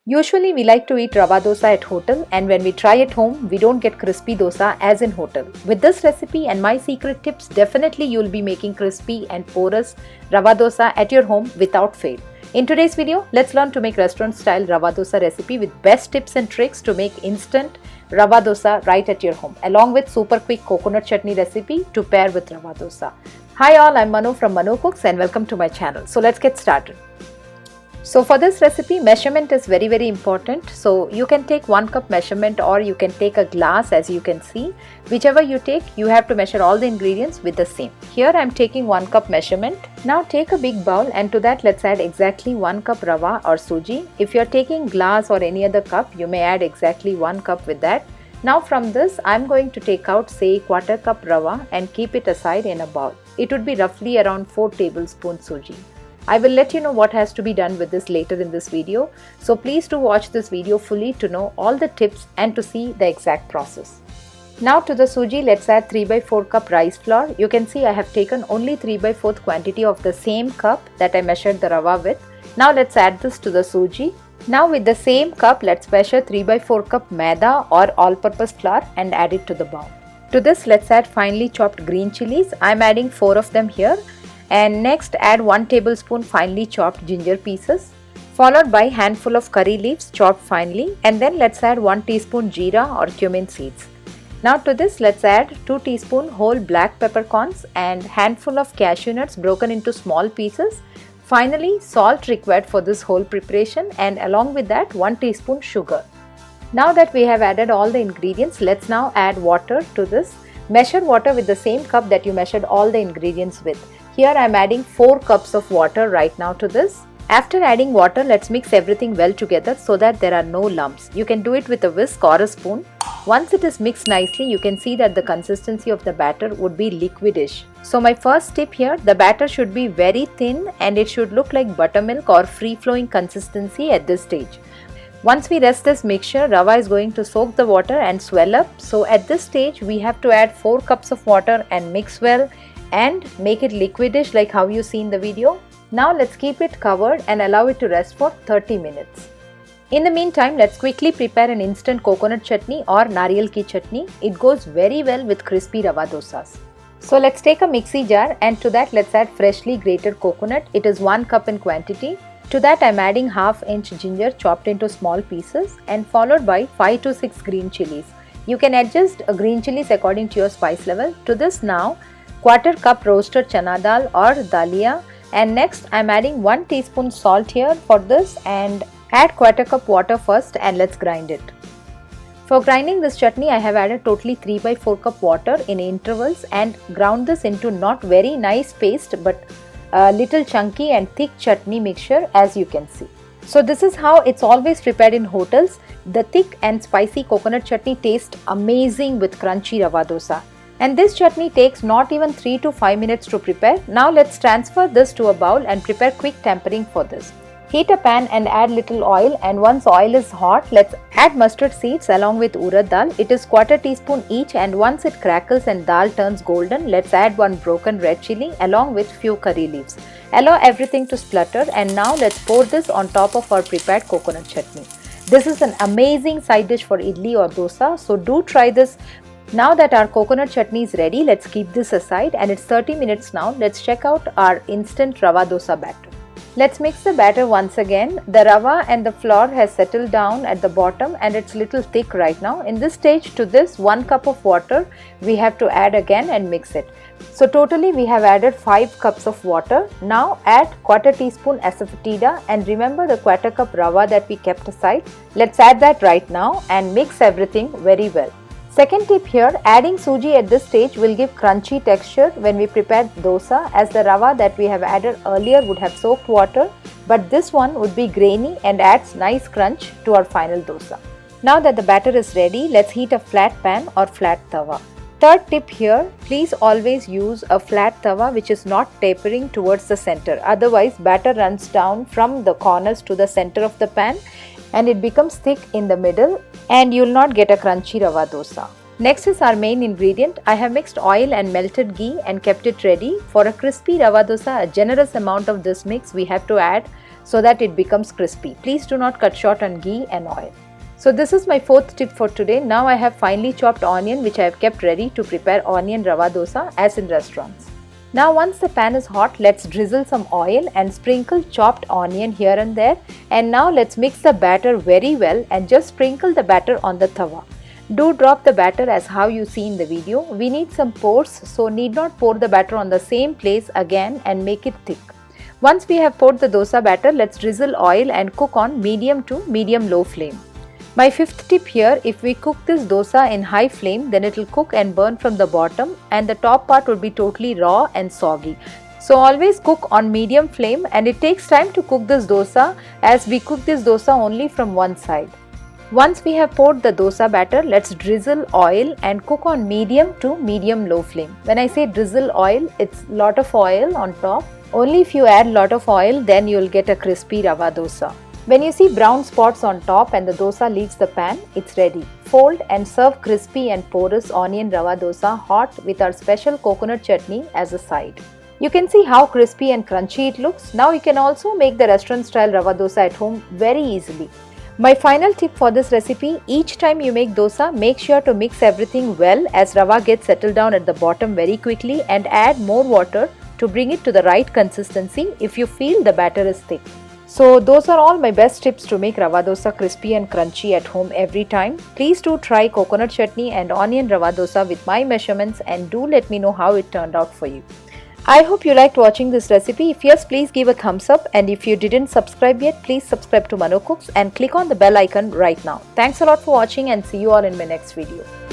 Usually we like to eat rava dosa at hotel, and when we try at home, we don't get crispy dosa as in hotel. With this recipe and my secret tips, definitely you'll be making crispy and porous rava dosa at your home without fail. In today's video, let's learn to make restaurant style rava dosa recipe with best tips and tricks to make instant rava dosa right at your home, along with super quick coconut chutney recipe to pair with rava dosa. Hi all, I'm Manu from Manu Cooks and welcome to my channel. So let's get started. So for this recipe, measurement is very important. So you can take 1 cup measurement or you can take a glass, as you can see. Whichever you take, you have to measure all the ingredients with the same. Here I am taking 1 cup measurement. Now take a big bowl and to that let's add exactly 1 cup rava or suji. If you are taking glass or any other cup, you may add exactly 1 cup with that. Now from this I am going to take out say 1/4 cup rava and keep it aside in a bowl. It would be roughly around 4 tablespoons suji. I will let you know what has to be done with this later in this video, so please do watch this video fully to know all the tips and to see the exact process. Now to the suji, let's add 3/4 cup rice flour. You can see I have taken only 3/4 quantity of the same cup that I measured the rava with. Now let's add this to the suji. Now with the same cup, let's measure 3/4 cup maida or all-purpose flour and add it to the bowl. To this, let's add finely chopped green chilies. I am adding 4 of them here. And next add 1 tablespoon finely chopped ginger pieces, followed by handful of curry leaves chopped finely, and then let's add 1 teaspoon jeera or cumin seeds. Now to this let's add 2 teaspoon whole black peppercorns and handful of cashew nuts broken into small pieces. Finally, salt required for this whole preparation, and along with that 1 teaspoon sugar. Now that we have added all the ingredients, let's now add water to this. Measure water with the same cup that you measured all the ingredients with. Here I am adding 4 cups of water right now to this. After adding water, let's mix everything well together so that there are no lumps. You can do it with a whisk or a spoon. Once it is mixed nicely, you can see that the consistency of the batter would be liquidish. So my first tip here, the batter should be very thin and it should look like buttermilk or free-flowing consistency at this stage. Once we rest this mixture, rava is going to soak the water and swell up. So at this stage, we have to add 4 cups of water and mix well and make it liquidish like how you see in the video. Now let's keep it covered and allow it to rest for 30 minutes. In the meantime, let's quickly prepare an instant coconut chutney or nariyal ki chutney. It goes very well with crispy rava dosas. So let's take a mixie jar and to that let's add freshly grated coconut. It is 1 cup in quantity. To that I'm adding 1/2 inch ginger chopped into small pieces and followed by 5 to 6 green chilies. You can adjust green chilies according to your spice level. To this now 1/4 cup roasted chana dal or dalia, and next I am adding 1 teaspoon salt here for this, and add 1/4 cup water first and let's grind it. For grinding this chutney, I have added totally 3/4 cup water in intervals and ground this into not very nice paste but a little chunky and thick chutney mixture, as you can see. So this is how it's always prepared in hotels. The thick and spicy coconut chutney tastes amazing with crunchy rava dosa. And this chutney takes not even 3 to 5 minutes to prepare. Now let's transfer this to a bowl and prepare quick tempering for this. Heat a pan and add little oil, and once oil is hot, let's add mustard seeds along with urad dal. It is 1/4 teaspoon each, and once it crackles and dal turns golden, let's add 1 broken red chili along with few curry leaves. Allow everything to splutter, and now let's pour this on top of our prepared coconut chutney. This is an amazing side dish for idli or dosa, so do try this. Now that our coconut chutney is ready, let's keep this aside, and it's 30 minutes now. Let's check out our instant rava dosa batter. Let's mix the batter once again. The rava and the flour has settled down at the bottom and it's little thick right now. In this stage, to this 1 cup of water we have to add again and mix it. So totally we have added 5 cups of water. Now add 1/4 teaspoon asafoetida and remember the 1/4 cup rava that we kept aside. Let's add that right now and mix everything very well. Second tip here, adding suji at this stage will give crunchy texture when we prepare dosa, as the rava that we have added earlier would have soaked water, but this one would be grainy and adds nice crunch to our final dosa. Now that the batter is ready, let's heat a flat pan or flat tawa. Third tip here, please always use a flat tawa which is not tapering towards the center. Otherwise, batter runs down from the corners to the center of the pan and it becomes thick in the middle and you will not get a crunchy rava dosa. Next is our main ingredient. I have mixed oil and melted ghee and kept it ready. For a crispy rava dosa, a generous amount of this mix we have to add so that it becomes crispy. Please do not cut short on ghee and oil. So this is my fourth tip for today. Now I have finely chopped onion which I have kept ready to prepare onion rava dosa as in restaurants. Now once the pan is hot, let's drizzle some oil and sprinkle chopped onion here and there, and now let's mix the batter very well and just sprinkle the batter on the tawa. Do drop the batter as how you see in the video. We need some pores, so need not pour the batter on the same place again and make it thick. Once we have poured the dosa batter, let's drizzle oil and cook on medium to medium low flame. My fifth tip here, if we cook this dosa in high flame, then it will cook and burn from the bottom and the top part will be totally raw and soggy. So always cook on medium flame, and it takes time to cook this dosa as we cook this dosa only from one side. Once we have poured the dosa batter, let's drizzle oil and cook on medium to medium low flame. When I say drizzle oil, it's lot of oil on top. Only if you add lot of oil, then you will get a crispy rava dosa. When you see brown spots on top and the dosa leaves the pan, it's ready. Fold and serve crispy and porous onion rava dosa hot with our special coconut chutney as a side. You can see how crispy and crunchy it looks. Now you can also make the restaurant style rava dosa at home very easily. My final tip for this recipe, each time you make dosa, make sure to mix everything well as rava gets settled down at the bottom very quickly, and add more water to bring it to the right consistency if you feel the batter is thick. So those are all my best tips to make rava dosa crispy and crunchy at home every time. Please do try coconut chutney and onion rava dosa with my measurements, and do let me know how it turned out for you. I hope you liked watching this recipe. If yes, please give a thumbs up, and if you didn't subscribe yet, please subscribe to Manu Cooks and click on the bell icon right now. Thanks a lot for watching, and see you all in my next video.